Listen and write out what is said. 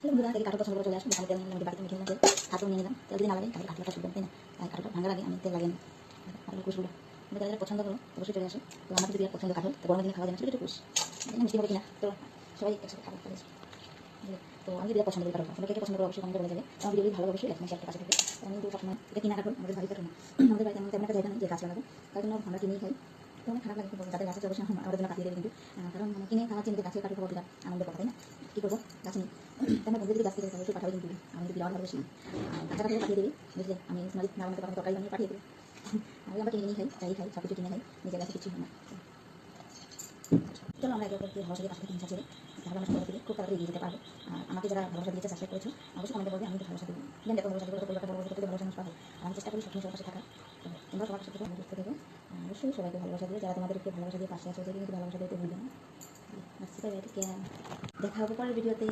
বন্ধুরা থেকে কাঠটা পছন্দ করে চলে আসুন, আমি তেল নিয়ে বাড়িতে মিঠে নিলাম, কাঠও নিয়ে নিলাম। তেল যদি না লাগে তাহলে কাঠটা শুকনো, তাই না? তাই কাঠটা ভাঙার আগে আমি তেল লাগিয়ে নিই। কাঠের কুশগুলো যারা যারা পছন্দ করো অবশ্যই চলে আসো। তো আমার যদি পছন্দ কাঠল, তো গরমের দিনে খাওয়া যায় না ছোটো ছোটো কুশ, মিষ্টি হবে কিনা তো সবাই একসাথে খাবো। তো আমি যদি পছন্দ করি কাঠল, তোমরা কে পছন্দ করো অবশ্যই কমেন্টে বলে যাবে। আমার ভিডিও ভালো অবশ্যই লাইক শেয়ার পাশে থাকবে। আমি কিন্তু সবসময় এটা কিনা কাঠল, আমাদের বাড়ির কাঠল না। আমাদের বাড়িতে এমন তেমন একটা জায়গা নেই যে গাছ লাগাবো, তার জন্য আমরা কিনেই খাই। তো অনেক খারাপ লাগে, কিন্তু যাদের গাছ আছে অবশ্যই আমাদের জন্য কাটিয়ে দেবে কিন্তু, কারণ কিনে খাওয়াচ্ছি নিজের গাছের কাঠল খাওয়া বিরাট আনন্দের কথা, তাই না? কী করবো, গাছ নেই। তেমন বন্ধু যদি গাছ থেকে অবশ্যই পাঠাবে কিন্তু আমি যদি বিরাট ভালোবাসি, গাছের কাঠলে পাঠিয়ে দেবে, বুঝলে? আমি নদীর না বানাতে পারবো, তরকারি বানিয়ে পাঠিয়ে দেবে। আমি আমরা কিনে খাই, যাই খাই সব কিছু কিনে খাই, নিজের গাছে কিছু হয় না। চলো আমরা একে অপরকে ভালোবাসা দিয়ে পাশে থেকে হিংসা ছেড়ে, তাহলে আমরা সবাই থেকে খুব তাড়াতাড়ি এগিয়ে যেতে পারবো। আর আমাকে যারা ভালোবাসা দিয়েছে, সাবস্ক্রাইব করেছো, অবশ্যই কমেন্টে বলবে, আমি তো ভালোবাসা দিই। জানি এত ভালোবাসা দিলে পরিবারটা ভালোবাসা করতে ভালোবাসা মানুষ পাবে। আমি চেষ্টা করি সবসময় সবার পাশে থাকা। তোমরা সবার পাশে থেকে সুস্থ থেকে অবশ্যই সবাইকে ভালোবাসা দিয়ে, যারা তোমাদেরকে ভালোবাসা দিয়ে পাশে আছে ওদেরকে কিন্তু ভালোবাসা দিতে ভুলবে না। দেখা হবে পরের ভিডিওতে।